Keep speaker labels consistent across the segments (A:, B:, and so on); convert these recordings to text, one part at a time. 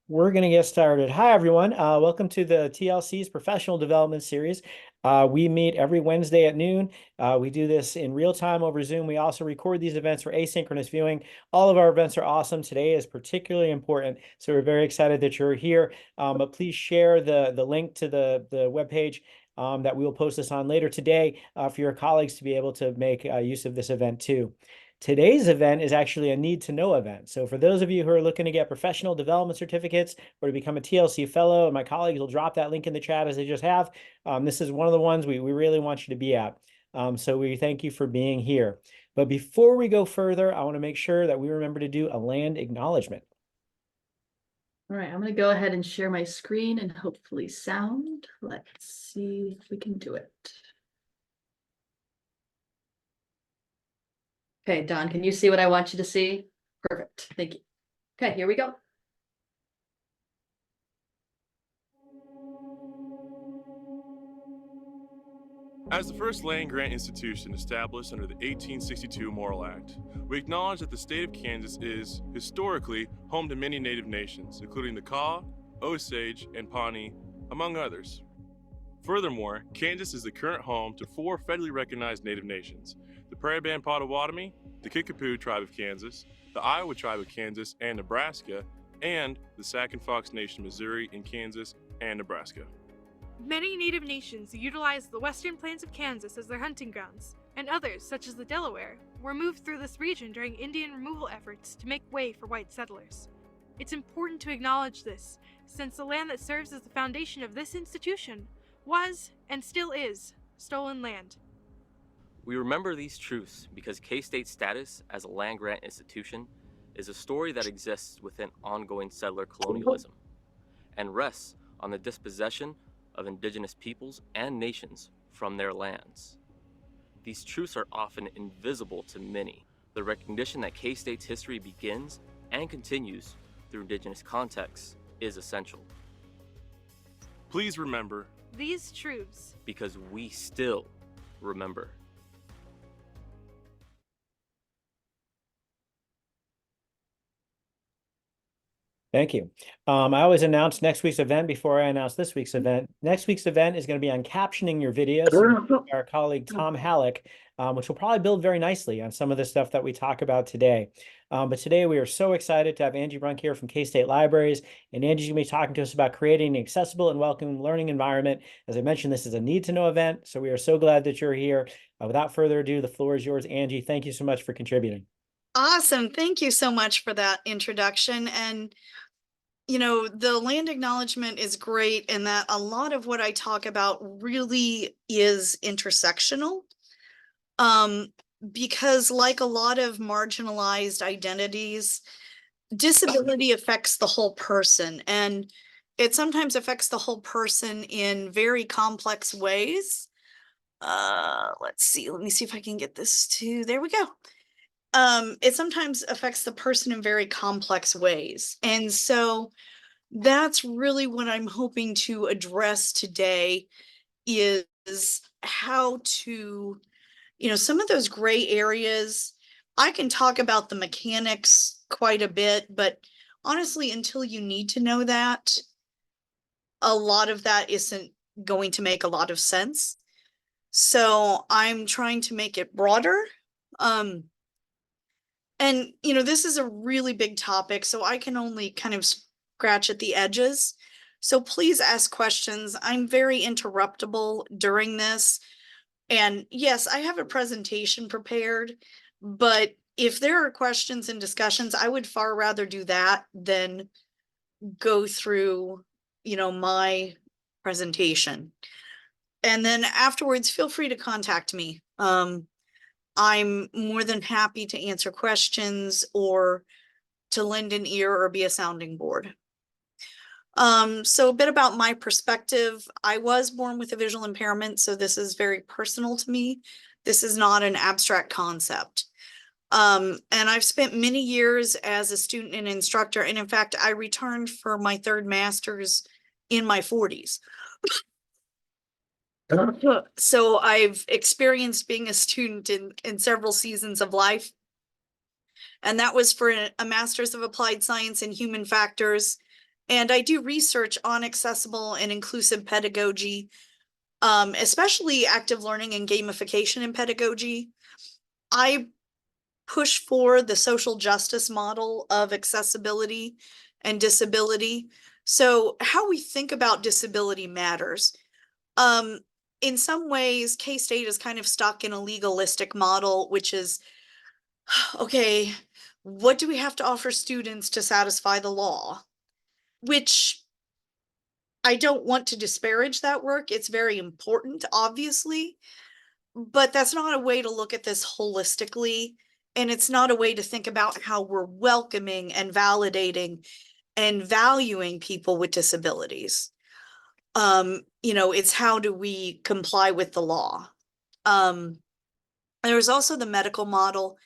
A: We're going to get started. Hi, everyone. Welcome to the TLC's Professional Development Series. We meet every Wednesday at noon. We do this in real time over Zoom. We also record these events for asynchronous viewing. All of our events are awesome. Today is particularly important, so we're very excited that you're here. But please share the link to the webpage that we will post this on later today for your colleagues to be able to make use of this event too. Today's event is actually a need to know event. So for those of you who are looking to get professional development certificates or to become a TLC fellow, and my colleagues will drop that link in the chat as they just have, this is one of the ones we really want you to be at. So we thank you for being here. But before we go further, I want to make sure that we remember to do a land acknowledgement.
B: All right, I'm going to go ahead and share my screen and hopefully sound. Let's see if we can do it. Okay, Don, can you see what I want you to see? Perfect, thank you. Okay, here we go.
C: As the first land-grant institution established under the 1862 Morrill Act, we acknowledge that the state of Kansas is, historically, home to many native nations, including the Kaw, Osage, and Pawnee, among others. Furthermore, Kansas is the current home to 4 federally recognized native nations: the Prairie Band Potawatomi, the Kickapoo Tribe of Kansas, the Iowa Tribe of Kansas and Nebraska, and the Sac and Fox Nation Missouri in Kansas and Nebraska.
D: Many native nations utilize the western plains of Kansas as their hunting grounds, and others, such as the Delaware, were moved through this region during Indian removal efforts to make way for white settlers. It's important to acknowledge this, since the land that serves as the foundation of this institution was, and still is, stolen land.
E: We remember these truths because K-State's status as a land-grant institution is a story that exists within ongoing settler colonialism and rests on the dispossession of indigenous peoples and nations from their lands. These truths are often invisible to many. The recognition that K-State's history begins and continues through indigenous contexts is essential.
C: Please remember
D: these truths
E: because we still remember.
A: Thank you. I always announce next week's event before I announce this week's event. Next week's event is going to be on captioning your videos. So our colleague Tom Halleck, which will probably build very nicely on some of the stuff that we talk about today. But today we are so excited to have Angie Brunk here from K-State Libraries. And Angie's going to be talking to us about creating an accessible and welcoming learning environment. As I mentioned, this is a need to know event. So we are so glad that you're here. Without further ado, the floor is yours, Angie. Thank you so much for contributing.
F: Awesome. Thank you so much for that introduction. And you know, the land acknowledgement is great in that a lot of what I talk about really is intersectional. Because like a lot of marginalized identities, disability affects the whole person, and it sometimes affects the whole person in very complex ways. Let's see, let me see if I can get this to, there we go. It sometimes affects the person in very complex ways. And so that's really what I'm hoping to address today is how to, you know, some of those gray areas. I can talk about the mechanics quite a bit, but honestly, until you need to know that, a lot of that isn't going to make a lot of sense. So I'm trying to make it broader. And, you know, this is a really big topic, so I can only kind of scratch at the edges. So please ask questions. I'm very interruptible during this. And yes, I have a presentation prepared, but if there are questions and discussions, I would far rather do that than go through, you know, my presentation. And then afterwards, feel free to contact me. I'm more than happy to answer questions or to lend an ear or be a sounding board. So a bit about my perspective. I was born with a visual impairment, so this is very personal to me. This is not an abstract concept. And I've spent many years as a student and instructor. And in fact, I returned for my 3rd master's in my 40s. So I've experienced being a student in several seasons of life. And that was for a Master's of Applied Science in Human Factors. And I do research on accessible and inclusive pedagogy, especially active learning and gamification in pedagogy. I push for the social justice model of accessibility and disability. So how we think about disability matters. In some ways, K-State is kind of stuck in a legalistic model, which is, okay, what do we have to offer students to satisfy the law? Which I don't want to disparage that work. It's very important, obviously, but that's not a way to look at this holistically. And it's not a way to think about how we're welcoming and validating and valuing people with disabilities. It's how do we comply with the law? There's also the medical model,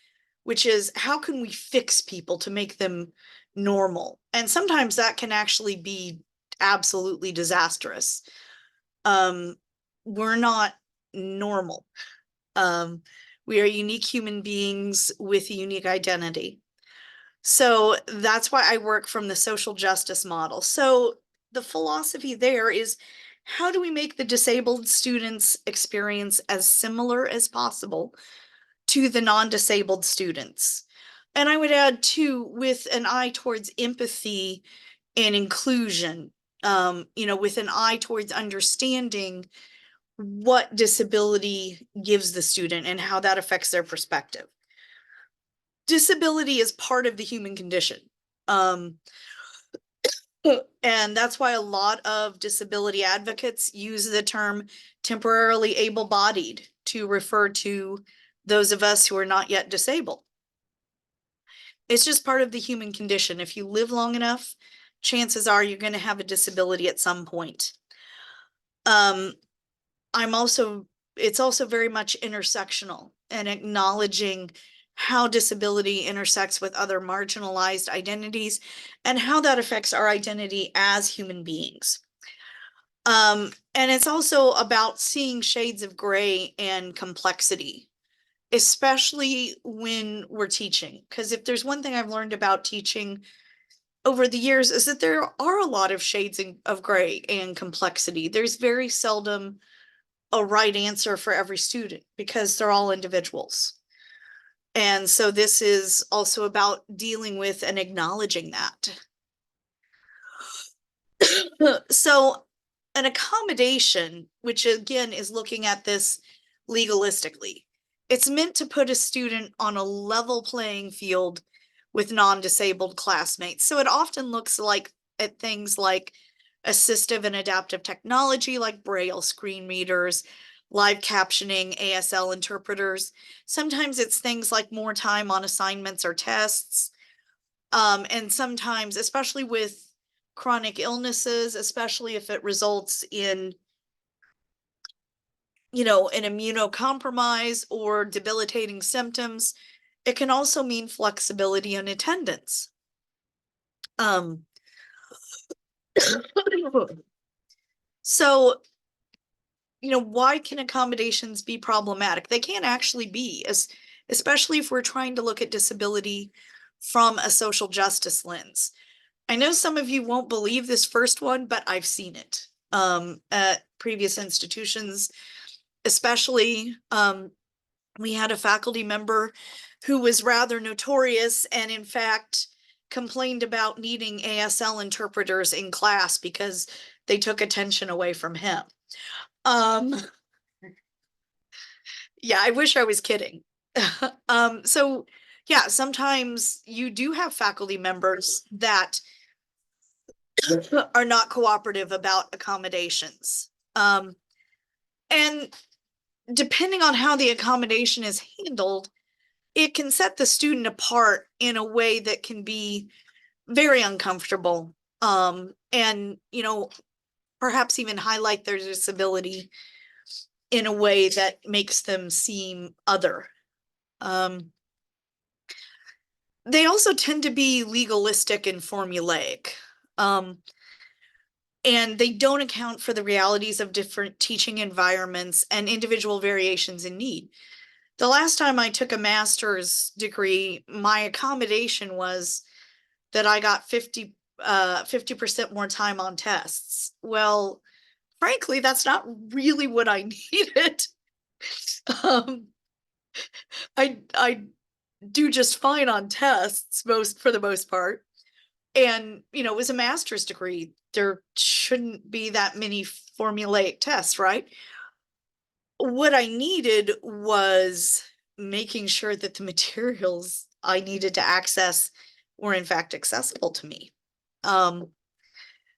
F: which is how can we fix people to make them normal? And sometimes that can actually be absolutely disastrous. We're not normal. We are unique human beings with a unique identity. So that's why I work from the social justice model. So the philosophy there is, how do we make the disabled students' experience as similar as possible to the non-disabled students? And I would add too, with an eye towards empathy and inclusion, with an eye towards understanding what disability gives the student and how that affects their perspective. Disability is part of the human condition. And that's why a lot of disability advocates use the term temporarily able-bodied to refer to those of us who are not yet disabled. It's just part of the human condition. If you live long enough, chances are you're going to have a disability at some point. It's also very much intersectional and acknowledging how disability intersects with other marginalized identities and how that affects our identity as human beings. And it's also about seeing shades of gray and complexity, especially when we're teaching. Because if there's one thing I've learned about teaching over the years is that there are a lot of shades of gray and complexity. There's very seldom a right answer for every student because they're all individuals. And so this is also about dealing with and acknowledging that. So an accommodation, which again is looking at this legalistically, it's meant to put a student on a level playing field with non-disabled classmates. So it often looks like at things like assistive and adaptive technology like Braille screen readers, live captioning, ASL interpreters. Sometimes it's things like more time on assignments or tests. And sometimes, especially with chronic illnesses, especially if it results in, an immunocompromise or debilitating symptoms, it can also mean flexibility in attendance. So, why can accommodations be problematic? They can actually be, especially if we're trying to look at disability from a social justice lens. I know some of you won't believe this first one, but I've seen it at previous institutions, especially we had a faculty member who was rather notorious and in fact complained about needing ASL interpreters in class because they took attention away from him. Yeah, I wish I was kidding. So yeah, sometimes you do have faculty members that are not cooperative about accommodations. And depending on how the accommodation is handled, it can set the student apart in a way that can be very uncomfortable. And, perhaps even highlight their disability in a way that makes them seem other. They also tend to be legalistic and formulaic. And they don't account for the realities of different teaching environments and individual variations in need. The last time I took a master's degree, my accommodation was that I got 50% more time on tests. Well, frankly, that's not really what I needed. Um, I do just fine on tests for the most part. And, it was a master's degree. There shouldn't be that many formulaic tests, right? What I needed was making sure that the materials I needed to access were in fact accessible to me.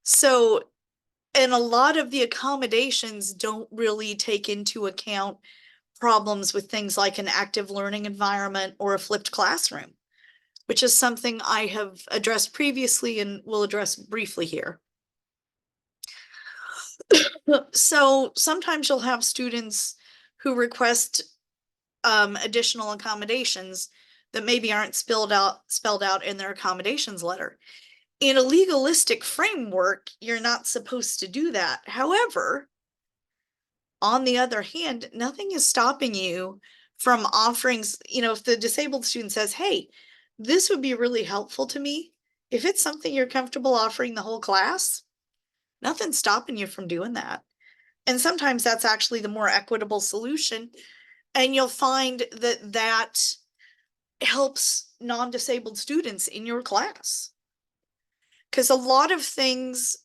F: So, and a lot of the accommodations don't really take into account problems with things like an active learning environment or a flipped classroom, which is something I have addressed previously and will address briefly here. So sometimes you'll have students who request additional accommodations that maybe aren't spelled out in their accommodations letter. In a legalistic framework, you're not supposed to do that. However, on the other hand, nothing is stopping you from offering, if the disabled student says, hey, this would be really helpful to me. If it's something you're comfortable offering the whole class, nothing's stopping you from doing that. And sometimes that's actually the more equitable solution. And you'll find that that helps non-disabled students in your class. Because a lot of things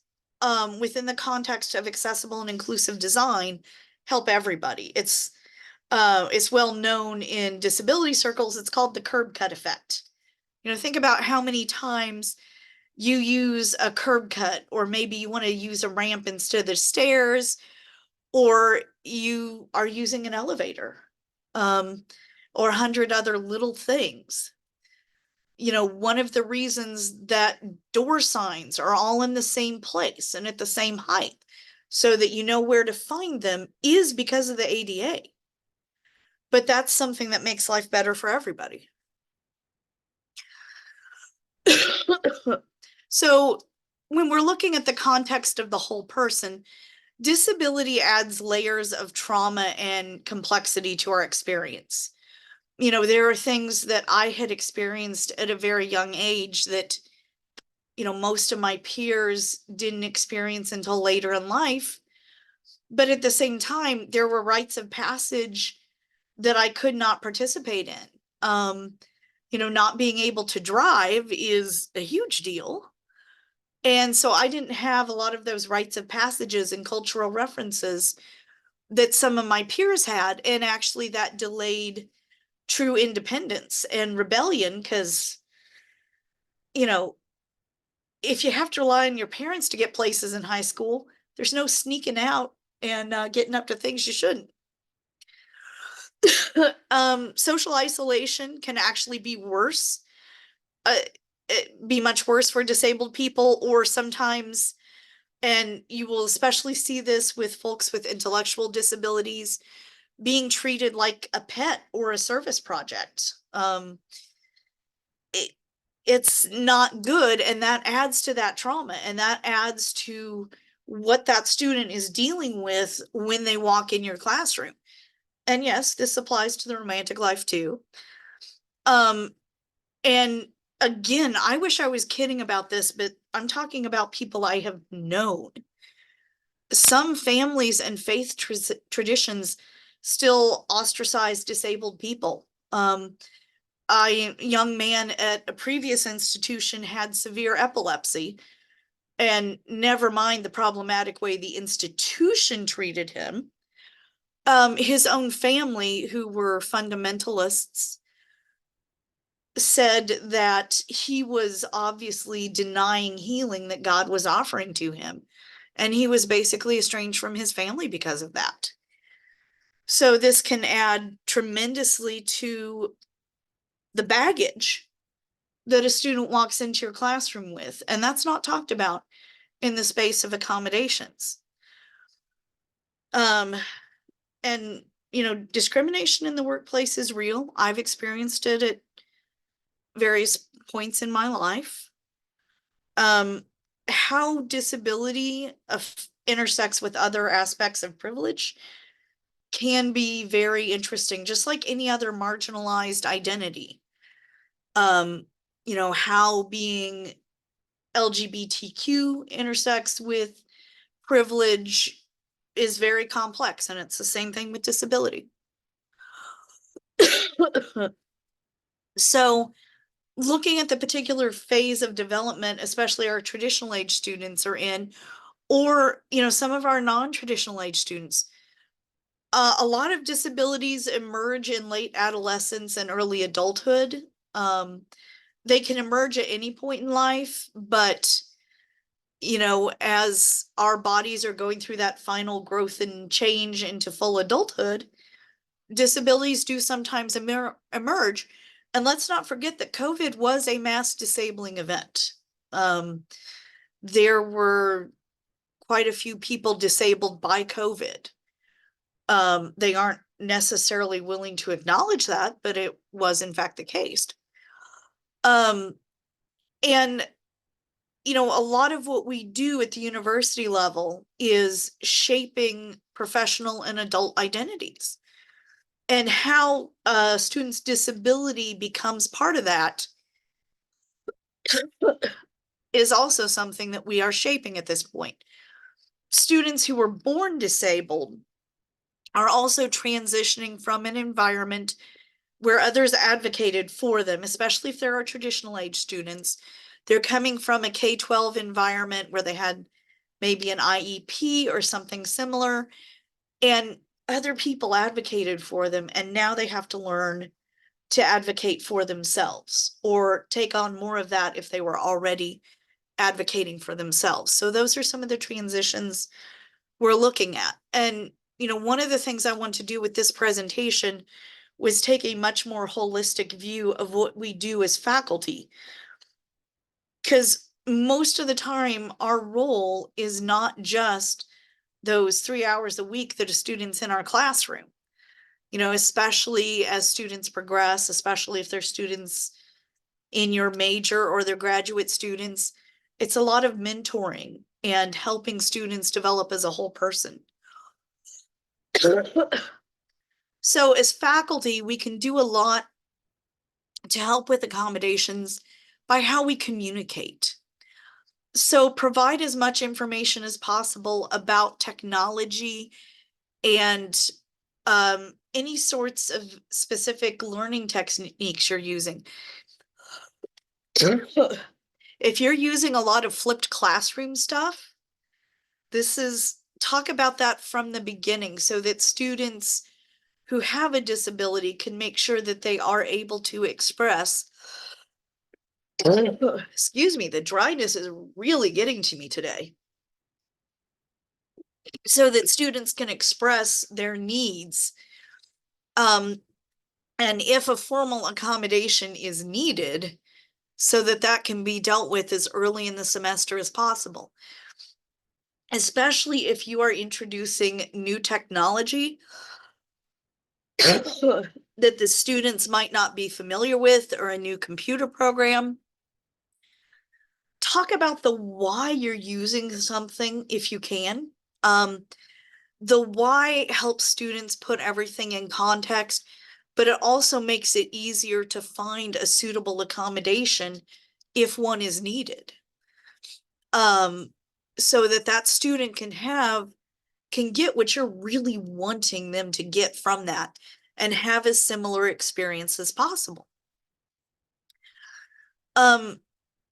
F: within the context of accessible and inclusive design help everybody. It's well known in disability circles. It's called the curb cut effect. Think about how many times you use a curb cut, or maybe you want to use a ramp instead of the stairs, or you are using an elevator, or 100 other little things. One of the reasons that door signs are all in the same place and at the same height, so that you know where to find them, is because of the ADA. But that's something that makes life better for everybody. So when we're looking at the context of the whole person, disability adds layers of trauma and complexity to our experience. There are things that I had experienced at a very young age that, most of my peers didn't experience until later in life. But at the same time, there were rites of passage that I could not participate in. Not being able to drive is a huge deal. And so I didn't have a lot of those rites of passages and cultural references that some of my peers had. And actually that delayed true independence and rebellion, because, if you have to rely on your parents to get places in high school, there's no sneaking out and getting up to things you shouldn't. Social isolation can actually be worse, be much worse for disabled people, or sometimes, and you will especially see this with folks with intellectual disabilities, being treated like a pet or a service project. It's not good, and that adds to that trauma, and that adds to what that student is dealing with when they walk in your classroom. And yes, this applies to the romantic life too. And again, I wish I was kidding about this, but I'm talking about people I have known. Some families and faith traditions still ostracize disabled people. A young man at a previous institution had severe epilepsy, and never mind the problematic way the institution treated him. His own family, who were fundamentalists, said that he was obviously denying healing that God was offering to him. And he was basically estranged from his family because of that. So this can add tremendously to the baggage that a student walks into your classroom with. And that's not talked about in the space of accommodations. And, discrimination in the workplace is real. I've experienced it at various points in my life. How disability intersects with other aspects of privilege can be very interesting, just like any other marginalized identity. You know, how being LGBTQ intersects with privilege is very complex, and it's the same thing with disability. So looking at the particular phase of development, especially our traditional age students are in, or, you know, some of our non-traditional age students, a lot of disabilities emerge in late adolescence and early adulthood. They can emerge at any point in life, but you know, as our bodies are going through that final growth and change into full adulthood, disabilities do sometimes emerge. And let's not forget that COVID was a mass disabling event. There were quite a few people disabled by COVID. They aren't necessarily willing to acknowledge that, but it was in fact the case. And you know, a lot of what we do at the university level is shaping professional and adult identities. And how a student's disability becomes part of that is also something that we are shaping at this point. Students who were born disabled are also transitioning from an environment where others advocated for them, especially if there are traditional age students. They're coming from a K-12 environment where they had maybe an IEP or something similar, and other people advocated for them, and now they have to learn to advocate for themselves or take on more of that if they were already advocating for themselves. So those are some of the transitions we're looking at. And, you know, one of the things I want to do with this presentation was take a much more holistic view of what we do as faculty. Because most of the time, our role is not just those 3 hours a week that a student's in our classroom. You know, especially as students progress, especially if they're students in your major or they're graduate students, it's a lot of mentoring and helping students develop as a whole person. So as faculty, we can do a lot to help with accommodations by how we communicate. So provide as much information as possible about technology and any sorts of specific learning techniques you're using. If you're using a lot of flipped classroom stuff, talk about that from the beginning so that students who have a disability can make sure that they are able to express. Excuse me, the dryness is really getting to me today. So that students can express their needs. And if a formal accommodation is needed, so that that can be dealt with as early in the semester as possible. Especially if you are introducing new technology that the students might not be familiar with, or a new computer program. Talk about the why you're using something if you can. The why helps students put everything in context, but it also makes it easier to find a suitable accommodation if one is needed. So that student can get what you're really wanting them to get from that and have a similar experience as possible. You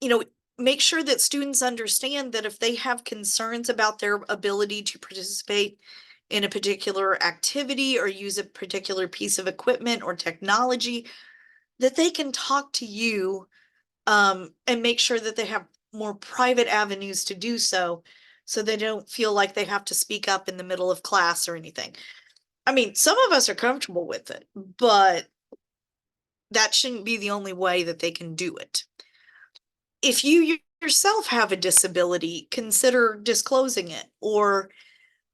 F: know, make sure that students understand that if they have concerns about their ability to participate in a particular activity or use a particular piece of equipment or technology, that they can talk to you and make sure that they have more private avenues to do so, so they don't feel like they have to speak up in the middle of class or anything. I mean, some of us are comfortable with it, but that shouldn't be the only way that they can do it. If you yourself have a disability, consider disclosing it. Or,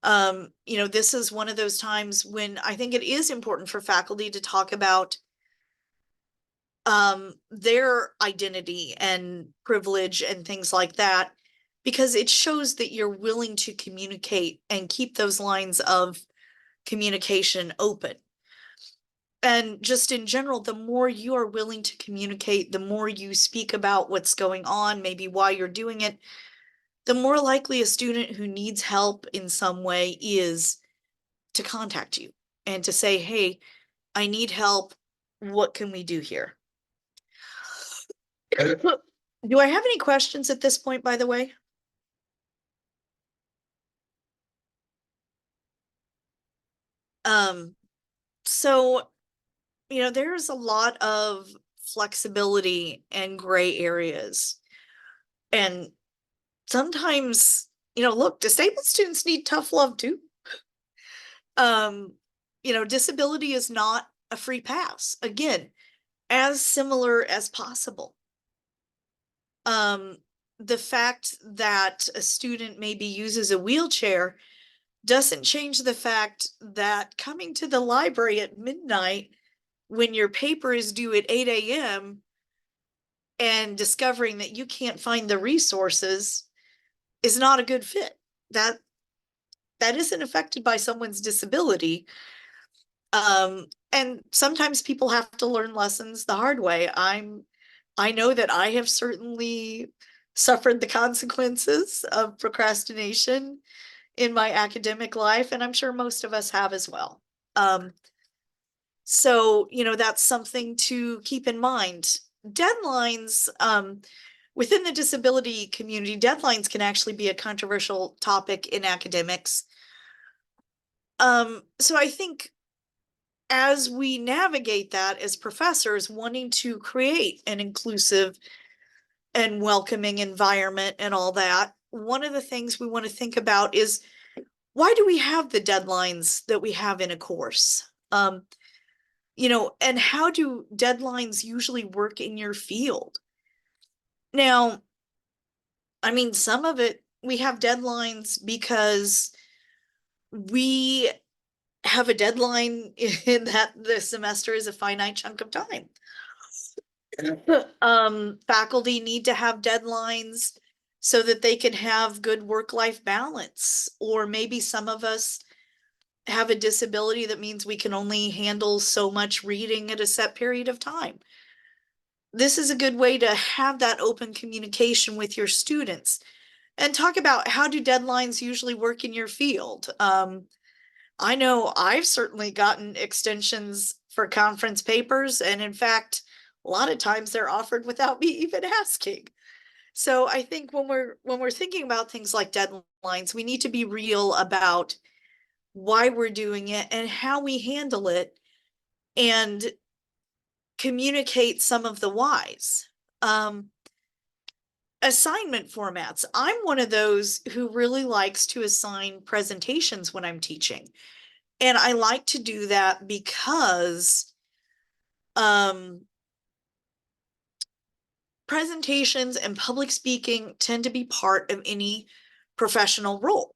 F: you know, this is one of those times when I think it is important for faculty to talk about their identity and privilege and things like that, because it shows that you're willing to communicate and keep those lines of communication open. And just in general, the more you are willing to communicate, the more you speak about what's going on, maybe why you're doing it, the more likely a student who needs help in some way is to contact you and to say, hey, I need help. What can we do here? Do I have any questions at this point, by the way? So, there's a lot of flexibility and gray areas. And sometimes, look, disabled students need tough love too. Disability is not a free pass. Again, as similar as possible. The fact that a student maybe uses a wheelchair doesn't change the fact that coming to the library at midnight when your paper is due at 8 a.m. and discovering that you can't find the resources is not a good fit. That isn't affected by someone's disability. And sometimes people have to learn lessons the hard way. I know that I have certainly suffered the consequences of procrastination in my academic life, and I'm sure most of us have as well. So, that's something to keep in mind. Deadlines, within the disability community, deadlines can actually be a controversial topic in academics. So I think as we navigate that as professors wanting to create an inclusive and welcoming environment and all that, one of the things we want to think about is, why do we have the deadlines that we have in a course? And how do deadlines usually work in your field? Now, some of it, we have deadlines because we have a deadline in that the semester is a finite chunk of time. Faculty need to have deadlines so that they can have good work-life balance, or maybe some of us have a disability that means we can only handle so much reading at a set period of time. This is a good way to have that open communication with your students and talk about, how do deadlines usually work in your field? I know I've certainly gotten extensions for conference papers, and in fact, a lot of times they're offered without me even asking. So I think when we're thinking about things like deadlines, we need to be real about why we're doing it and how we handle it, and communicate some of the whys. Assignment formats. I'm one of those who really likes to assign presentations when I'm teaching. And I like to do that because presentations and public speaking tend to be part of any professional role.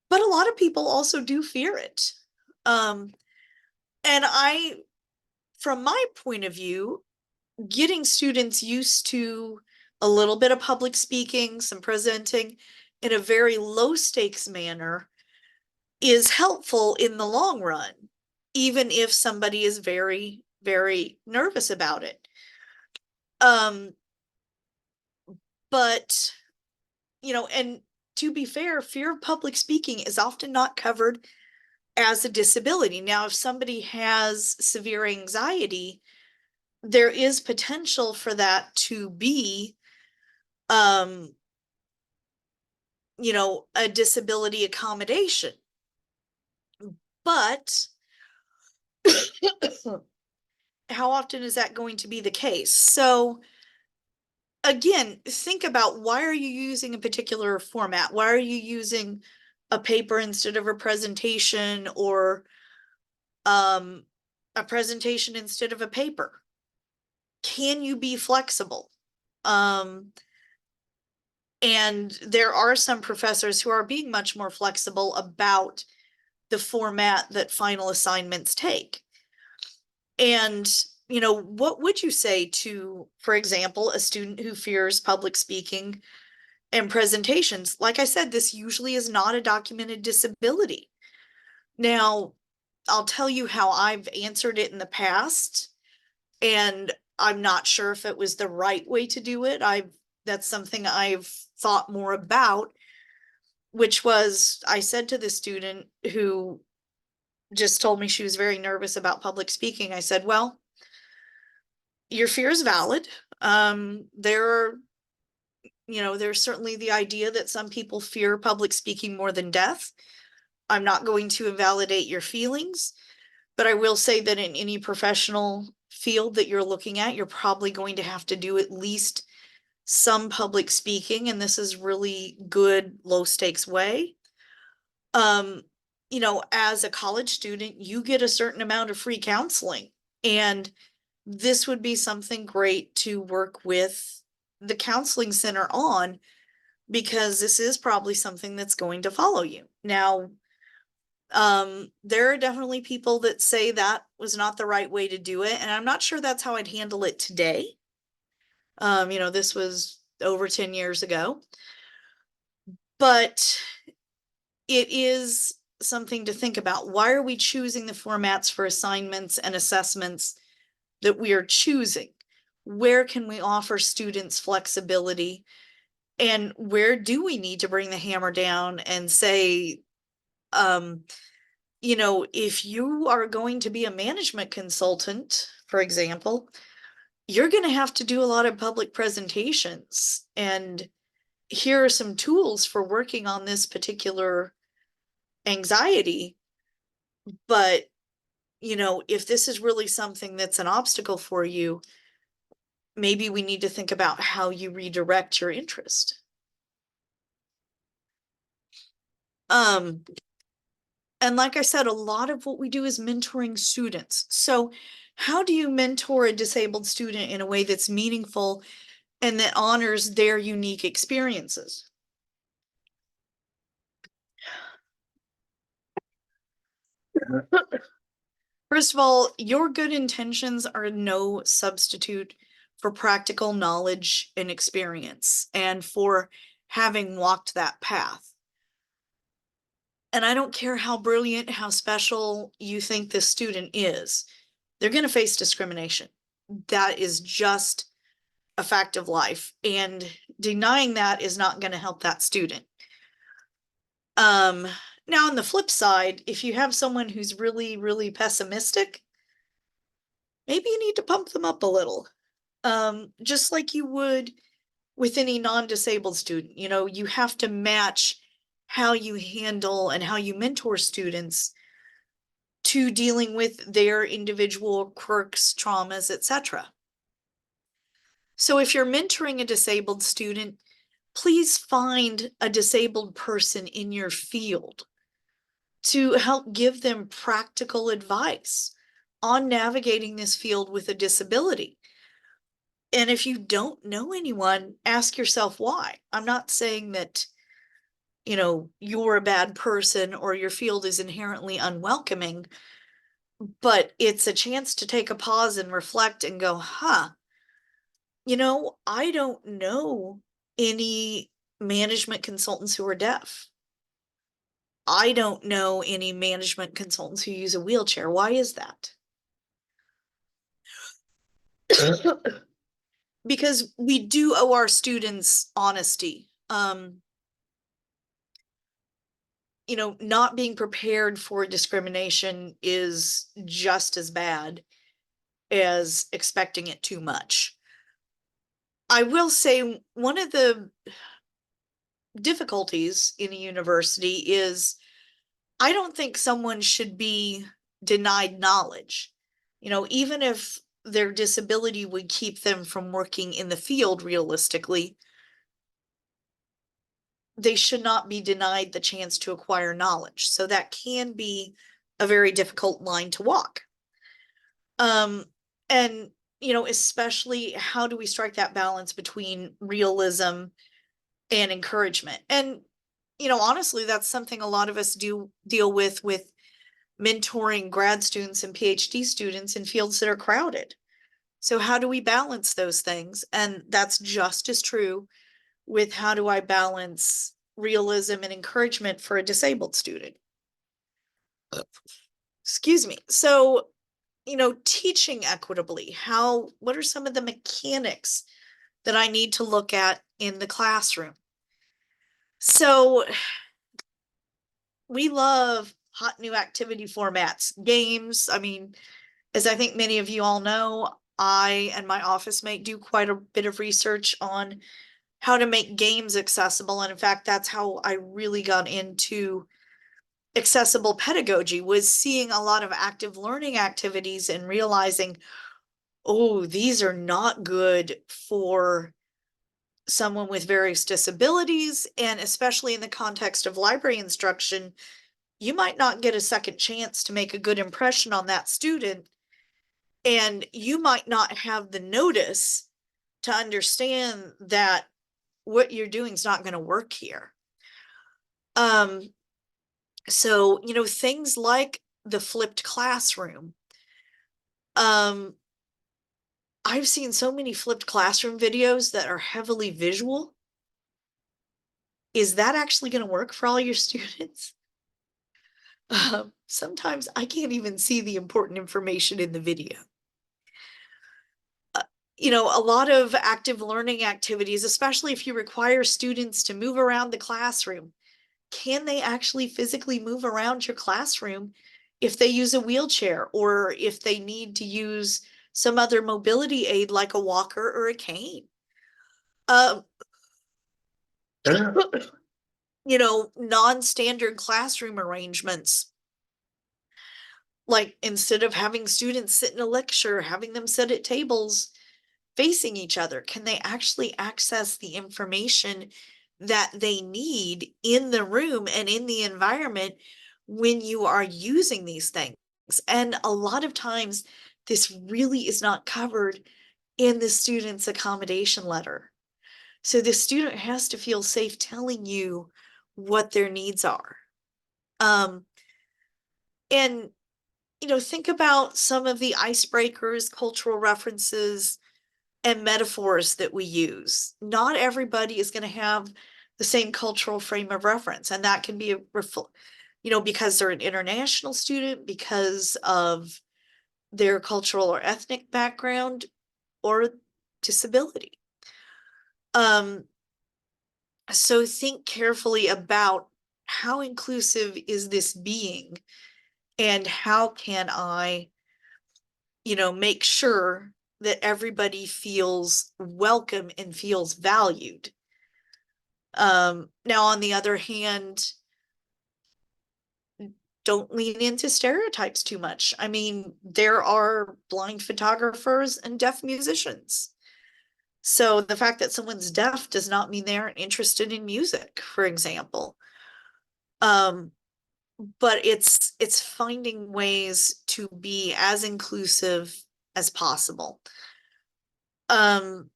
F: But a lot of people also do fear it. And from my point of view, getting students used to a little bit of public speaking, some presenting in a very low stakes manner is helpful in the long run, even if somebody is very, very nervous about it. But, and to be fair, fear of public speaking is often not covered as a disability. Now, if somebody has severe anxiety, there is potential for that to be, a disability accommodation. But how often is that going to be the case? So again, think about, why are you using a particular format? Why are you using a paper instead of a presentation, or a presentation instead of a paper? Can you be flexible? And there are some professors who are being much more flexible about the format that final assignments take. And, what would you say to, for example, a student who fears public speaking and presentations? Like I said, this usually is not a documented disability. Now, I'll tell you how I've answered it in the past, and I'm not sure if it was the right way to do it. That's something I've thought more about, which was I said to the student who just told me she was very nervous about public speaking, I said, well, your fear is valid. There's certainly the idea that some people fear public speaking more than death. I'm not going to invalidate your feelings, but I will say that in any professional field that you're looking at, you're probably going to have to do at least some public speaking, and this is really good low stakes way. As a college student, you get a certain amount of free counseling, and this would be something great to work with the counseling center on, because this is probably something that's going to follow you. Now, there are definitely people that say that was not the right way to do it, and I'm not sure that's how I'd handle it today. This was over 10 years ago, but it is something to think about. Why are we choosing the formats for assignments and assessments that we are choosing? Where can we offer students flexibility? And where do we need to bring the hammer down and say, if you are going to be a management consultant, for example, you're going to have to do a lot of public presentations. And here are some tools for working on this particular anxiety. But, if this is really something that's an obstacle for you, maybe we need to think about how you redirect your interest. And like I said, a lot of what we do is mentoring students. So how do you mentor a disabled student in a way that's meaningful and that honors their unique experiences? First of all, your good intentions are no substitute for practical knowledge and experience and for having walked that path. And I don't care how brilliant, how special you think this student is, they're going to face discrimination. That is just a fact of life. And denying that is not going to help that student. Now on the flip side, if you have someone who's really, really pessimistic, maybe you need to pump them up a little. Just like you would with any non-disabled student, you have to match how you handle and how you mentor students to dealing with their individual quirks, traumas, etc. So if you're mentoring a disabled student, please find a disabled person in your field to help give them practical advice on navigating this field with a disability. And if you don't know anyone, ask yourself why. I'm not saying that, you're a bad person or your field is inherently unwelcoming, but it's a chance to take a pause and reflect and go, I don't know any management consultants who are deaf. I don't know any management consultants who use a wheelchair. Why is that? Because we do owe our students honesty. Not being prepared for discrimination is just as bad as expecting it too much. I will say one of the difficulties in a university is I don't think someone should be denied knowledge. Even if their disability would keep them from working in the field realistically, they should not be denied the chance to acquire knowledge. So that can be a very difficult line to walk. And especially how do we strike that balance between realism and encouragement? And honestly, that's something a lot of us do deal with mentoring grad students and PhD students in fields that are crowded. So how do we balance those things? And that's just as true with how do I balance realism and encouragement for a disabled student. excuse me. So, teaching equitably, what are some of the mechanics that I need to look at in the classroom? So we love hot new activity formats, games. I mean, as I think many of you all know, I and my office mate do quite a bit of research on how to make games accessible. And in fact, that's how I really got into accessible pedagogy, was seeing a lot of active learning activities and realizing, oh, these are not good for someone with various disabilities. And especially in the context of library instruction, you might not get a second chance to make a good impression on that student. And you might not have the notice to understand that what you're doing is not going to work here. So, things like the flipped classroom. I've seen so many flipped classroom videos that are heavily visual. Is that actually going to work for all your students? Sometimes I can't even see the important information in the video. A lot of active learning activities, especially if you require students to move around the classroom, can they actually physically move around your classroom if they use a wheelchair or if they need to use some other mobility aid like a walker or a cane? Non-standard classroom arrangements. Like instead of having students sit in a lecture, having them sit at tables facing each other, can they actually access the information that they need in the room and in the environment when you are using these things? And a lot of times this really is not covered in the student's accommodation letter. So the student has to feel safe telling you what their needs are. And think about some of the icebreakers, cultural references, and metaphors that we use. Not everybody is going to have the same cultural frame of reference, and that can be because they're an international student, because of their cultural or ethnic background, or disability. So think carefully about how inclusive is this being, and how can I, make sure that everybody feels welcome and feels valued. Now, on the other hand, don't lean into stereotypes too much. I mean, there are blind photographers and deaf musicians. So the fact that someone's deaf does not mean they aren't interested in music, for example. But it's finding ways to be as inclusive as possible. And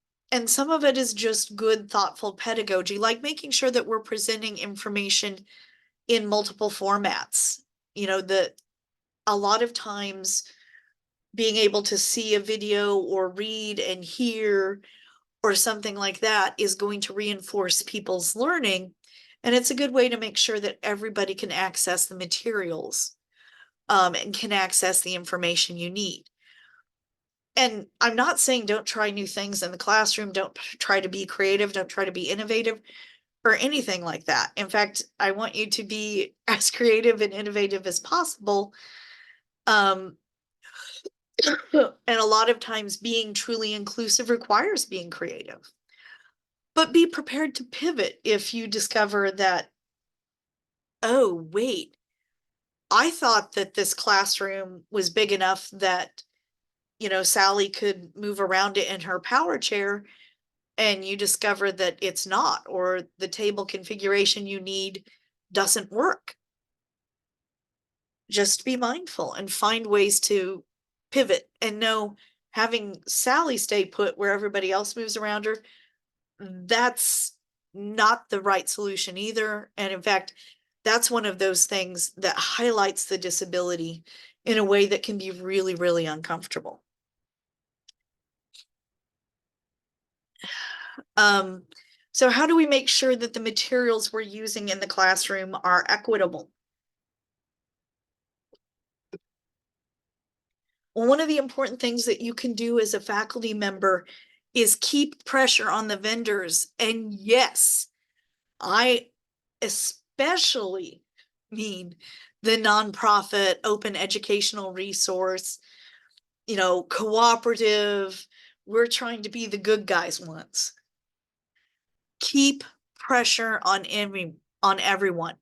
F: some of it is just good, thoughtful pedagogy, like making sure that we're presenting information in multiple formats. That a lot of times being able to see a video or read and hear or something like that is going to reinforce people's learning. And it's a good way to make sure that everybody can access the materials, and can access the information you need. And I'm not saying don't try new things in the classroom, don't try to be creative, don't try to be innovative or anything like that. In fact, I want you to be as creative and innovative as possible. And a lot of times being truly inclusive requires being creative. But be prepared to pivot if you discover that, oh, wait, I thought that this classroom was big enough that, Sally could move around it in her power chair, and you discover that it's not, or the table configuration you need doesn't work. Just be mindful and find ways to pivot, and know having Sally stay put where everybody else moves around her, that's not the right solution either. And in fact, that's one of those things that highlights the disability in a way that can be really, really uncomfortable. So how do we make sure that the materials we're using in the classroom are equitable? one of the important things that you can do as a faculty member is keep pressure on the vendors. And yes, I especially mean the nonprofit open educational resource, cooperative. We're trying to be the good guys once. Keep pressure on everyone.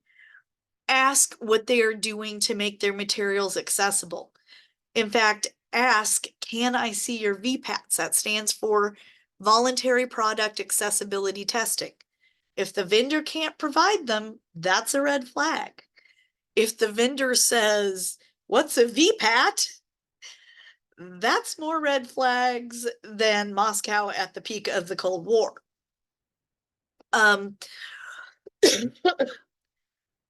F: Ask what they are doing to make their materials accessible. In fact, ask, can I see your VPATs? That stands for Voluntary Product Accessibility Testing. If the vendor can't provide them, that's a red flag. If the vendor says, what's a VPAT? That's more red flags than Moscow at the peak of the Cold War.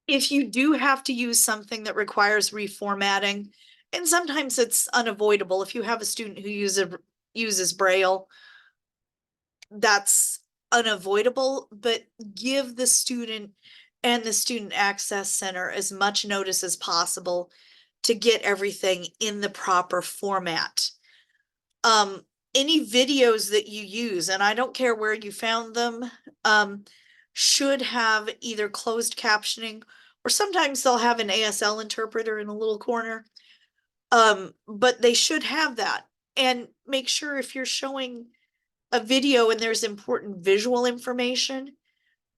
F: If you do have to use something that requires reformatting, and sometimes it's unavoidable, if you have a student who uses Braille, that's unavoidable, but give the student and the Student Access Center as much notice as possible to get everything in the proper format. Any videos that you use, and I don't care where you found them, should have either closed captioning, or sometimes they'll have an ASL interpreter in a little corner. But they should have that. And make sure if you're showing a video and there's important visual information,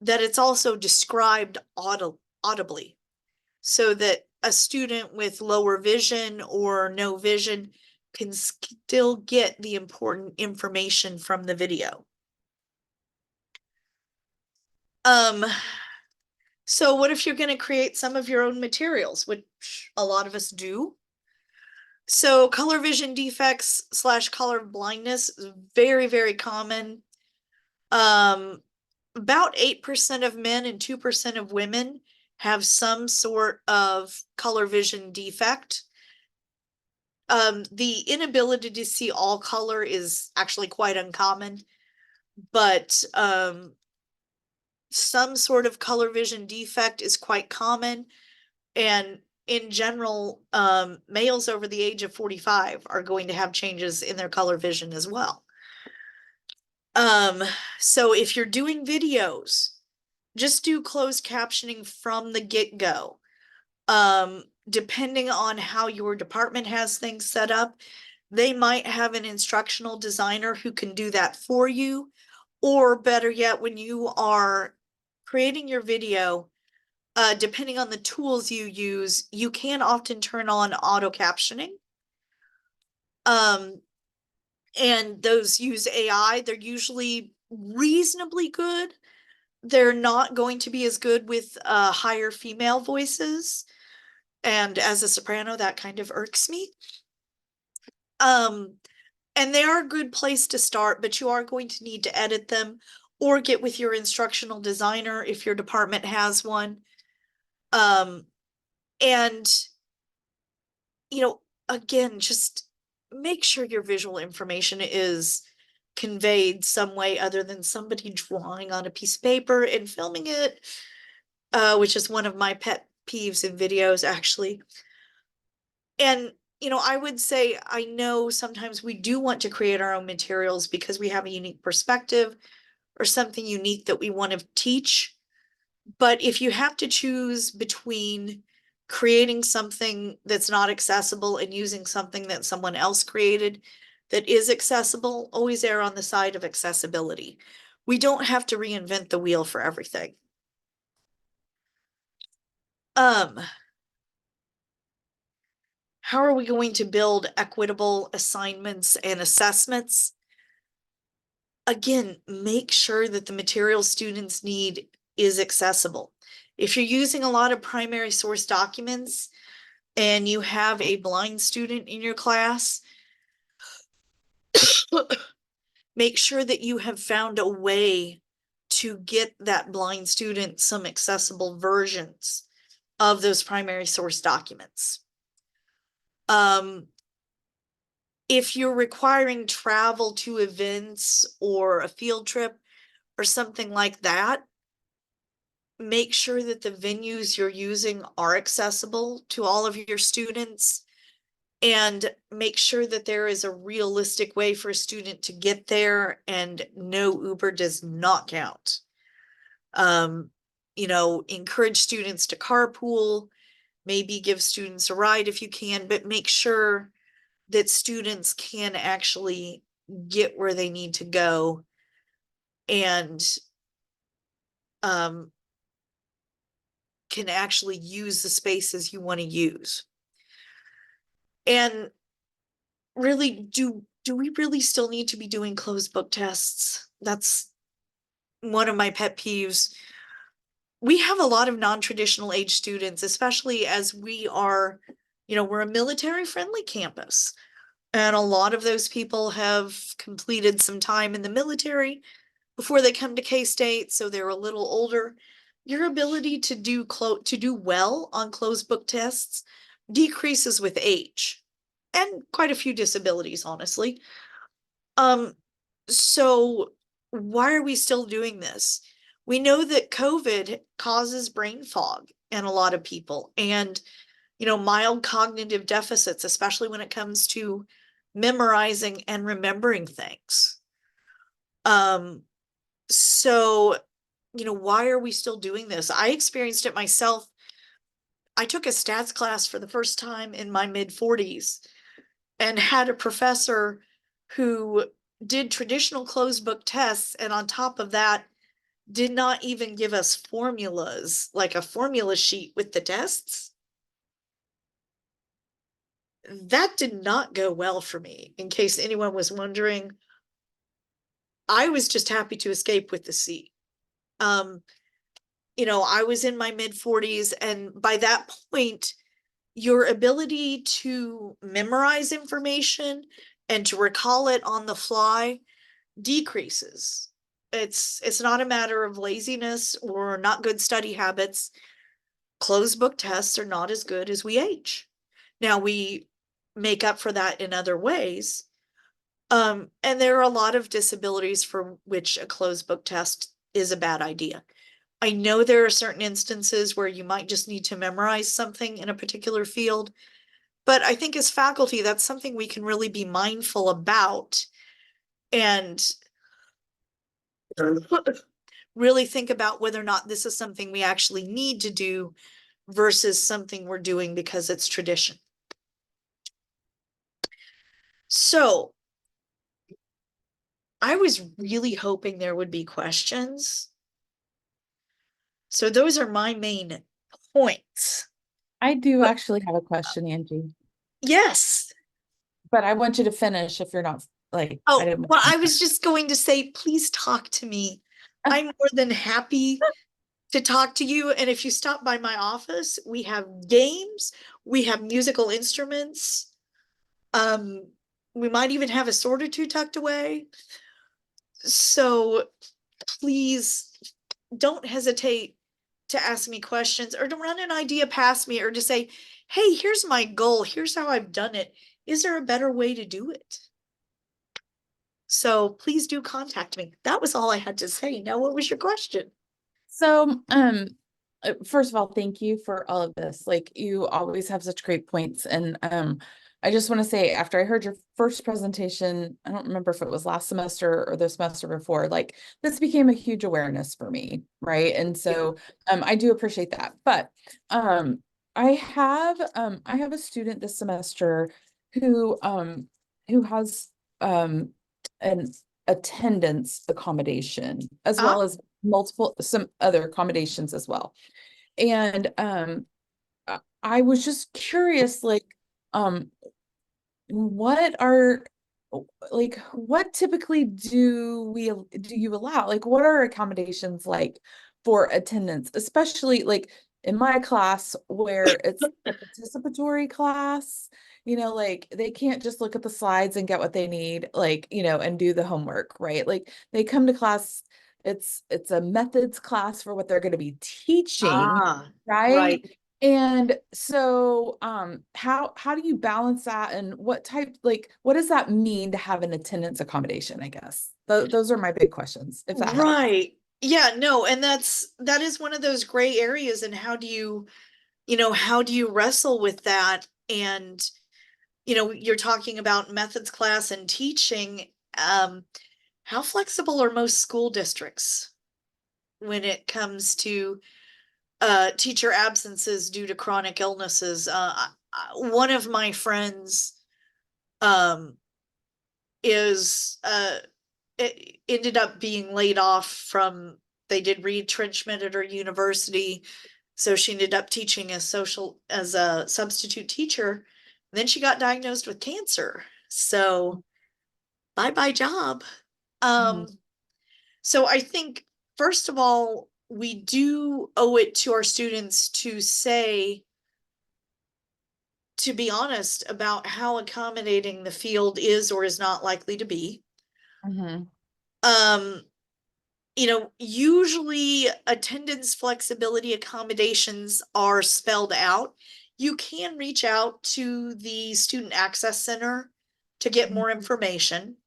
F: that it's also described audibly, so that a student with lower vision or no vision can still get the important information from the video. So what if you're going to create some of your own materials, which a lot of us do? So color vision defects / color blindness is very, very common. About 8% of men and 2% of women have some sort of color vision defect. The inability to see all color is actually quite uncommon, but some sort of color vision defect is quite common. And in general, males over the age of 45 are going to have changes in their color vision as well. So if you're doing videos, just do closed captioning from the get-go. Depending on how your department has things set up, they might have an instructional designer who can do that for you. Or better yet, when you are creating your video, depending on the tools you use, you can often turn on auto captioning. And those use AI. They're usually reasonably good. They're not going to be as good with higher female voices. And as a soprano, that kind of irks me. And they are a good place to start, but you are going to need to edit them or get with your instructional designer if your department has one. And, again, just make sure your visual information is conveyed some way other than somebody drawing on a piece of paper and filming it, which is one of my pet peeves in videos, actually. And, I would say, I know sometimes we do want to create our own materials because we have a unique perspective or something unique that we want to teach. But if you have to choose between creating something that's not accessible and using something that someone else created that is accessible, always err on the side of accessibility. We don't have to reinvent the wheel for everything. How are we going to build equitable assignments and assessments? Again, make sure that the material students need is accessible. If you're using a lot of primary source documents and you have a blind student in your class, make sure that you have found a way to get that blind student some accessible versions of those primary source documents. If you're requiring travel to events or a field trip or something like that, make sure that the venues you're using are accessible to all of your students. and make sure that there is a realistic way for a student to get there, and no, Uber does not count. Encourage students to carpool, maybe give students a ride if you can, but make sure that students can actually get where they need to go, and can actually use the spaces you want to use. And really, do we really still need to be doing closed book tests? That's one of my pet peeves. We have a lot of non-traditional age students, especially as we are, we're a military friendly campus. And a lot of those people have completed some time in the military before they come to K-State, so they're a little older. Your ability to do well on closed book tests decreases with age, and quite a few disabilities, honestly. So why are we still doing this? We know that COVID causes brain fog in a lot of people, and mild cognitive deficits, especially when it comes to memorizing and remembering things. So, why are we still doing this? I experienced it myself. I took a stats class for the first time in my mid-40s and had a professor who did traditional closed book tests, and on top of that, did not even give us formulas, like a formula sheet with the tests. That did not go well for me, in case anyone was wondering. I was just happy to escape with the C. I was in my mid-40s, and by that point, your ability to memorize information and to recall it on the fly decreases. It's not a matter of laziness or not good study habits. Closed book tests are not as good as we age. Now, we make up for that in other ways. And there are a lot of disabilities for which a closed book test is a bad idea. I know there are certain instances where you might just need to memorize something in a particular field, but I think as faculty, that's something we can really be mindful about, and really think about whether or not this is something we actually need to do versus something we're doing because it's tradition. So I was really hoping there would be questions. So those are my main points.
G: I do actually have a question, Angie,
F: Yes.
G: but I want you to finish if you're not like.
F: Oh,
G: I didn't.
F: well, I was just going to say, please talk to me. I'm more than happy to talk to you. And if you stop by my office, we have games, we have musical instruments. We might even have a sword or two tucked away. So please don't hesitate to ask me questions, or to run an idea past me, or to say, hey, here's my goal, here's how I've done it. Is there a better way to do it? So please do contact me. That was all I had to say. Now, what was your question?
G: So, first of all, thank you for all of this. Like, you always have such great points. And I just want to say, after I heard your first presentation, I don't remember if it was last semester or the semester before, like, this became a huge awareness for me, right? And so I do appreciate that. But I have a student this semester who has an attendance accommodation, as well as some other accommodations as well. And I was just curious, like, what typically do you allow? Like, what are accommodations like for attendance, especially like in my class where it's a participatory class? Like, they can't just look at the slides and get what they need, like, and do the homework, right? Like, they come to class, it's a methods class for what they're going to be teaching, right? And so how do you balance that, and what does that mean to have an attendance accommodation, I guess? Those are my big questions, if that helps.
F: Yeah, no, and that is one of those gray areas. And how do you wrestle with that? And you're talking about methods class and teaching. How flexible are most school districts when it comes to teacher absences due to chronic illnesses? One of my friends is it ended up being laid off from, they did retrenchment at her university, so she ended up teaching as a substitute teacher. Then she got diagnosed with cancer, so bye job. So I think, first of all, we do owe it to our students to be honest about how accommodating the field is or is not likely to be.
G: Mhm.
F: Usually attendance flexibility accommodations are spelled out. You can reach out to the Student Access Center to get more information.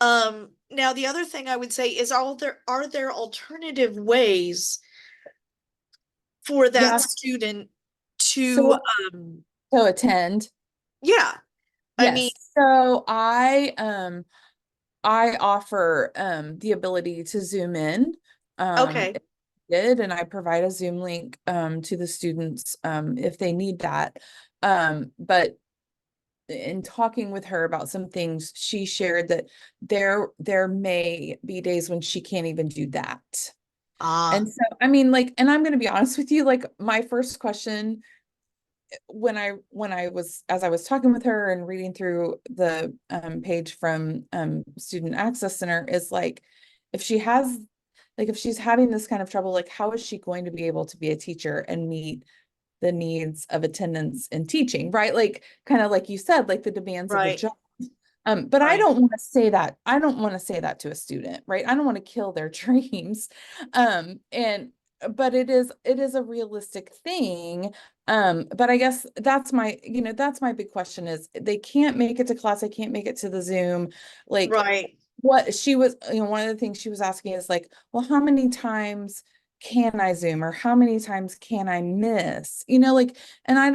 F: Now the other thing I would say is, are there alternative ways for that
G: Yeah.
F: student to,
G: So- To attend.
F: yeah, I mean,
G: Yes, so I offer the ability to Zoom in.
F: okay,
G: if needed, and I provide a Zoom link to the students if they need that. But in talking with her about some things, she shared that there may be days when she can't even do that. And so, I mean, like, and I'm gonna be honest with you, like, my first question when I was, as I was talking with her and reading through the page from Student Access Center, is like, if she's having this kind of trouble, like, how is she going to be able to be a teacher and meet the needs of attendance and teaching, right? Like, kind of like you said, like the demands of the
F: right,
G: job. But I
F: right.
G: don't want to say that. I don't want to say that to a student, right? I don't want to kill their dreams. But it is a realistic thing. But I guess that's my big question is, they can't make it to class, they can't make it to the Zoom. Like,
F: Right,
G: what she was, one of the things she was asking is like, well, how many times can I Zoom, or how many times can I miss? Like, and I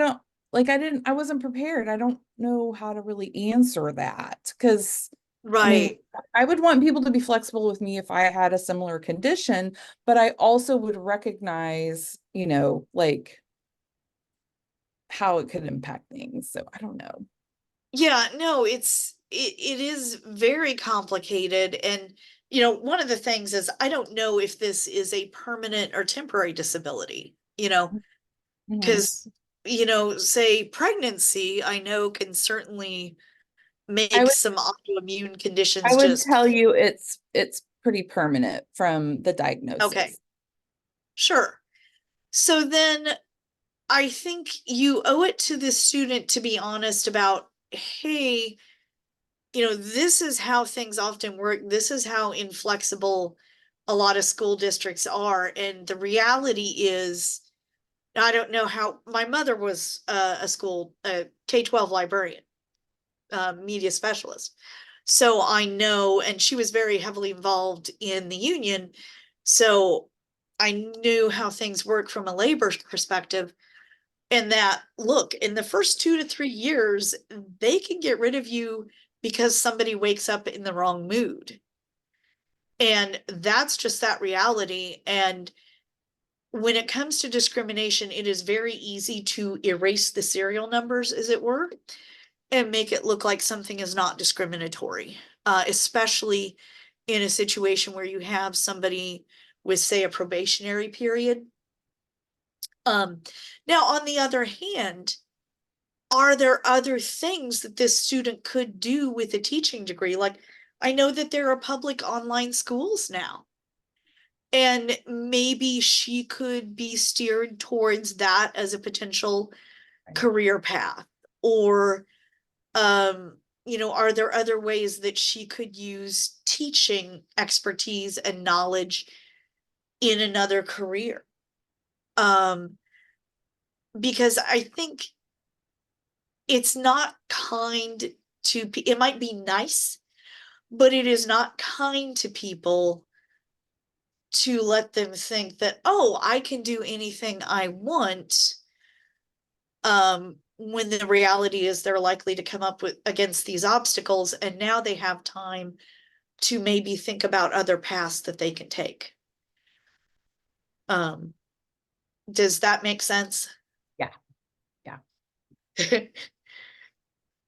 G: wasn't prepared. I don't know how to really answer that, because I mean,
F: right.
G: I would want people to be flexible with me if I had a similar condition, but I also would recognize, like, how it could impact things. So I don't know.
F: Yeah, no, it is very complicated. And, one of the things is, I don't know if this is a permanent or temporary disability,
G: Mhm.
F: because, say pregnancy, I know can certainly
G: I
F: make
G: would
F: some autoimmune conditions
G: I would
F: just,
G: tell you it's pretty permanent from the
F: okay,
G: diagnosis.
F: sure. So then I think you owe it to the student to be honest about, hey, this is how things often work. This is how inflexible a lot of school districts are. And the reality is, I don't know how, my mother was a K-12 librarian, media specialist. So I know, and she was very heavily involved in the union. So I knew how things work from a labor perspective. And that, look, in the first 2 to 3 years, they can get rid of you because somebody wakes up in the wrong mood. And that's just that reality. And when it comes to discrimination, it is very easy to erase the serial numbers, as it were, and make it look like something is not discriminatory, especially in a situation where you have somebody with, say, a probationary period. Now, on the other hand, are there other things that this student could do with a teaching degree? Like, I know that there are public online schools now, and maybe she could be steered towards that as a potential career path. Or, are there other ways that she could use teaching expertise and knowledge in another career? Because I think it's not kind to, it might be nice, but it is not kind to people to let them think that, oh, I can do anything I want when the reality is they're likely to come up with against these obstacles, and now they have time to maybe think about other paths that they can take. Does that make sense?
G: Yeah. Yeah.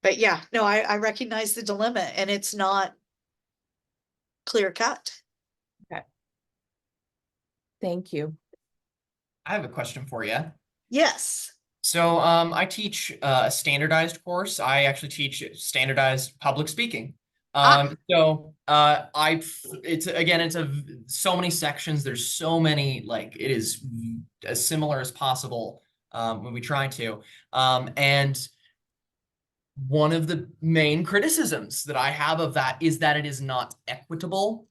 F: But yeah, no, I recognize the dilemma, and it's not clear cut.
G: Thank you.
H: I have a question for you.
F: Yes.
H: So I teach a standardized course. I actually teach standardized public speaking. It's so many sections. There's so many, like, it is as similar as possible when we try to. And one of the main criticisms that I have of that is that it is not equitable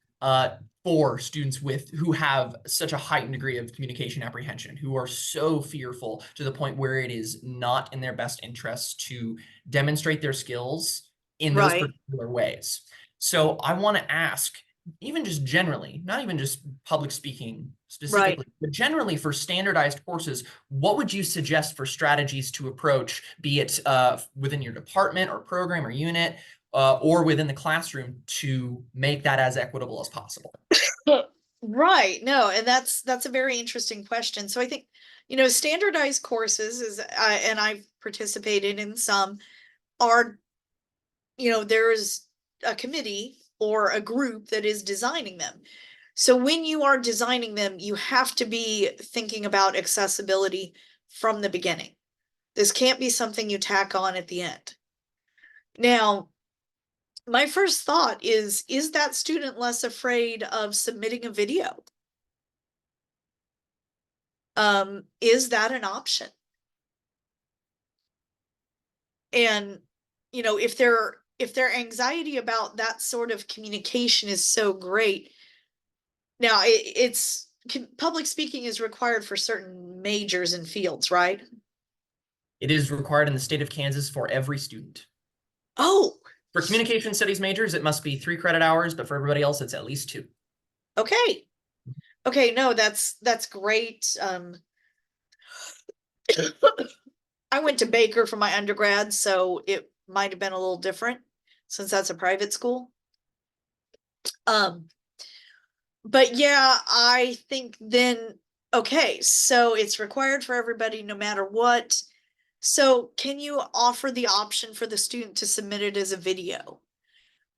H: for students who have such a heightened degree of communication apprehension, who are so fearful to the point where it is not in their best interest to demonstrate their skills in those
F: Right.
H: particular ways. So I want to ask, even just generally, not even just public speaking specifically, but generally for standardized courses, what would you suggest for strategies to approach, be it within your department or program or unit, or within the classroom, to make that as equitable as possible?
F: Right. No, and that's a very interesting question. So I think, standardized courses is, and I've participated in some, are, there's a committee or a group that is designing them. So when you are designing them, you have to be thinking about accessibility from the beginning. This can't be something you tack on at the end. Now, my first thought is that student less afraid of submitting a video? Is that an option? And, if their anxiety about that sort of communication is so great, now public speaking is required for certain majors and fields, right?
H: It is required in the state of Kansas for every student.
F: Oh,
H: For communication studies majors, it must be 3 credit hours, but for everybody else, it's at least 2.
F: okay. Okay, no, that's great. I went to Baker for my undergrad, so it might have been a little different since that's a private school. But yeah, I think then, okay, so it's required for everybody no matter what. So can you offer the option for the student to submit it as a video?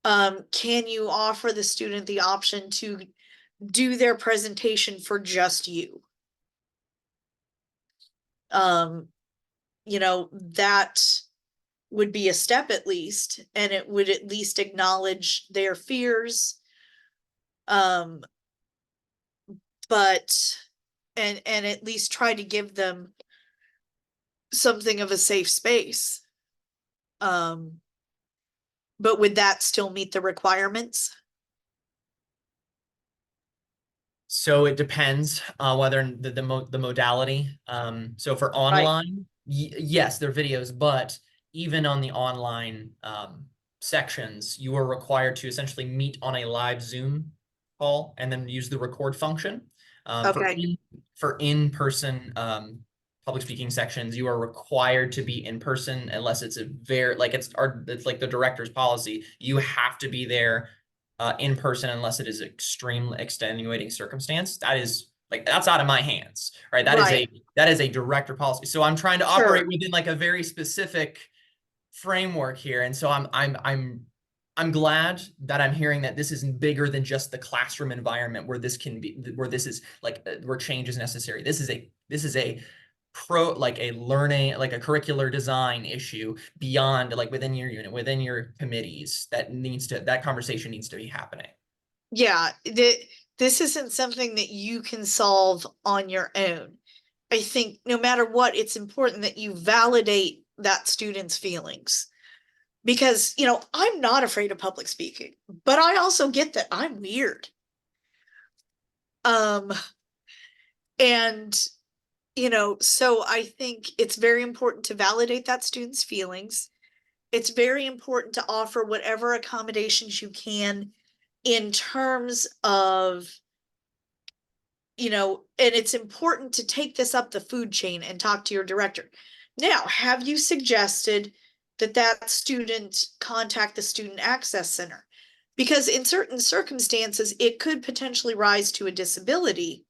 F: Can you offer the student the option to do their presentation for just you? That would be a step at least, and it would at least acknowledge their fears. But at least try to give them something of a safe space. But would that still meet the requirements?
H: So it depends whether the modality. So for online, yes, they're videos, but even on the online sections, you are required to essentially meet on a live Zoom call and then use the record function. For in-person public speaking sections, you are required to be in person unless it's it's like the director's policy. You have to be there in person unless it is extreme extenuating circumstance. That's out of my hands, right? That is a director policy. So I'm trying to operate within like a very specific framework here. And so I'm glad that I'm hearing that this isn't bigger than just the classroom environment where this is like where change is necessary. This is a learning, like a curricular design issue beyond, like, within your unit, within your committees, that conversation needs to be happening.
F: Yeah, this isn't something that you can solve on your own. I think no matter what, it's important that you validate that student's feelings. Because, I'm not afraid of public speaking, but I also get that I'm weird. So I think it's very important to validate that student's feelings. It's very important to offer whatever accommodations you can in terms of, and it's important to take this up the food chain and talk to your director. Now, have you suggested that that student contact the Student Access Center? Because in certain circumstances, it could potentially rise to a disability.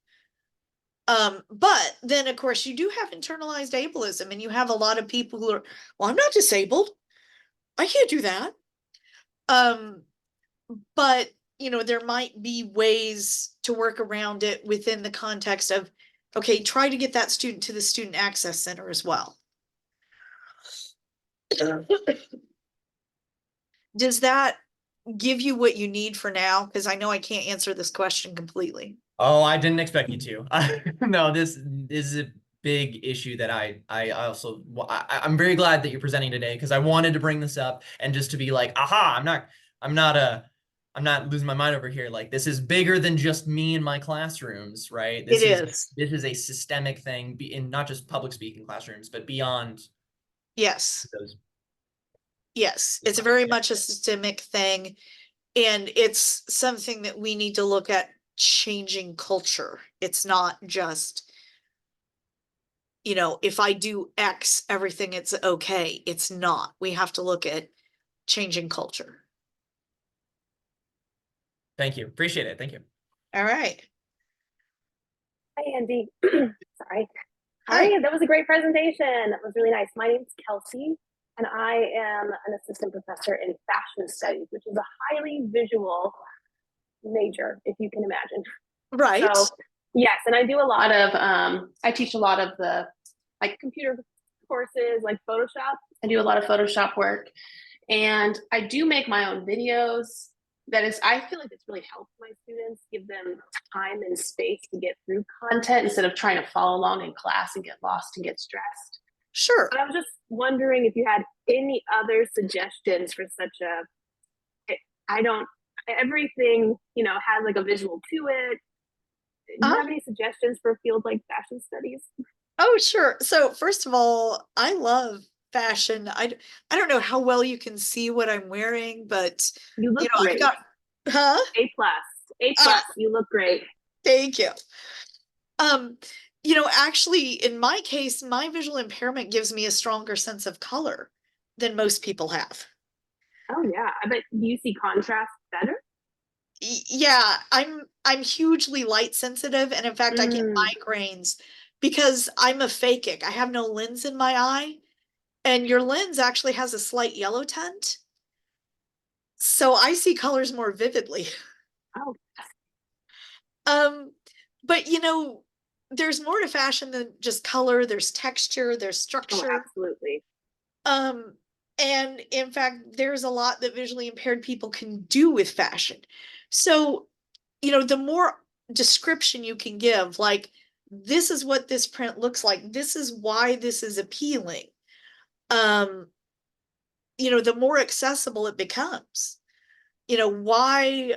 F: But then of course you do have internalized ableism, and you have a lot of people who are, well, I'm not disabled. I can't do that. But you know, there might be ways to work around it within the context of, okay, try to get that student to the Student Access Center as well. Does that give you what you need for now? Because I know I can't answer this question completely.
H: Oh, I didn't expect you to. No, this is a big issue that I'm very glad that you're presenting today, because I wanted to bring this up and just to be like, aha, I'm not losing my mind over here. Like, this is bigger than just me in my classrooms, right? This is a systemic thing in not just public speaking classrooms, but beyond
F: Yes.
H: those.
F: Yes, it's very much a systemic thing, and it's something that we need to look at changing culture. It's not just, you know, if I do X, everything it's okay. It's not. We have to look at changing culture.
H: Thank you. Appreciate it. Thank you.
F: All right.
I: Hi, Andy. Sorry. Hi, that was a great presentation. That was really nice. My name is Kelsey, and I am an assistant professor in fashion studies, which is a highly visual major, if you can imagine.
F: Right.
I: So, yes, and I do a lot of, I teach a lot of the like computer courses, like Photoshop. I do a lot of Photoshop work, and I do make my own videos. That is, I feel like it's really helped my students, give them time and space to get through content instead of trying to follow along in class and get lost and get stressed.
F: Sure.
I: But I was just wondering if you had any other suggestions for such a, everything, you know, has like a visual to it. Do you have any suggestions for a field like fashion studies?
F: Oh, sure. So first of all, I love fashion. I don't know how well you can see what I'm wearing, but
I: You look
F: you know,
I: great.
F: Huh?
I: A+, you look great.
F: Thank you. You know, actually, in my case, my visual impairment gives me a stronger sense of color than most people have.
I: Oh yeah, I bet. Do you see contrast better?
F: Yeah, I'm hugely light sensitive, and in fact, I get migraines because I'm a phakic. I have no lens in my eye, and your lens actually has a slight yellow tint, so I see colors more vividly.
I: Oh.
F: But you know, there's more to fashion than just color. There's texture, there's structure.
I: Oh, absolutely.
F: And in fact, there's a lot that visually impaired people can do with fashion. So, you know, the more description you can give, like, this is what this print looks like, this is why this is appealing, you know, the more accessible it becomes. You know, why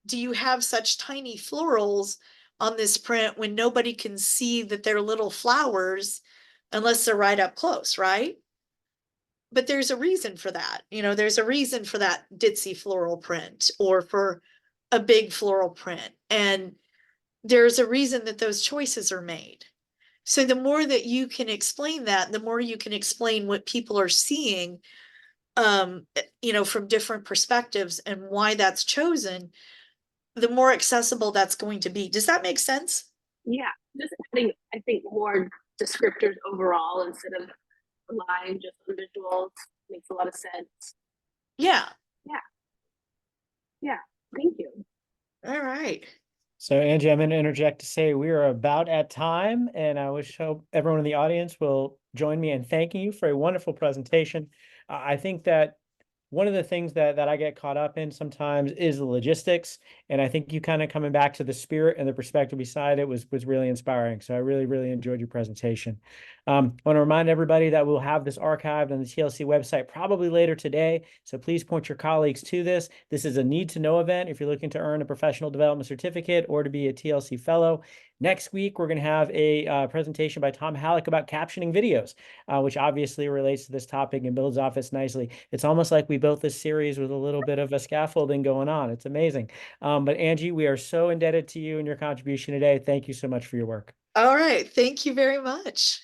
F: do you have such tiny florals on this print when nobody can see that they're little flowers unless they're right up close, right? But there's a reason for that. You know, there's a reason for that ditzy floral print or for a big floral print. And there's a reason that those choices are made. So the more that you can explain that, the more you can explain what people are seeing, you know, from different perspectives and why that's chosen, the more accessible that's going to be. Does that make sense?
I: Yeah, just adding, I think, more descriptors overall instead of relying just on visuals makes a lot of sense.
F: Yeah.
I: Yeah, thank you.
F: All right.
A: So Angie, I'm going to interject to say we are about at time, and I hope everyone in the audience will join me in thanking you for a wonderful presentation. I think that one of the things that I get caught up in sometimes is the logistics, and I think you kind of coming back to the spirit and the perspective beside it was really inspiring. So I really enjoyed your presentation. I want to remind everybody that we'll have this archived on the TLC website probably later today. So please point your colleagues to this. This is a need to know event if you're looking to earn a professional development certificate or to be a TLC fellow. Next week, we're going to have a presentation by Tom Halleck about captioning videos, which obviously relates to this topic and builds off this nicely. It's almost like we built this series with a little bit of a scaffolding going on. It's amazing. But Angie, we are so indebted to you and your contribution today. Thank you so much for your work.
F: All right. Thank you very much.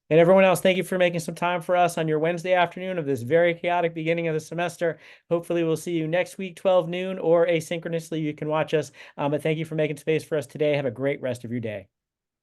A: And everyone else, thank you for making some time for us on your Wednesday afternoon of this very chaotic beginning of the semester. Hopefully we'll see you next week, 12 noon, or asynchronously. You can watch us. But thank you for making space for us today. Have a great rest of your day.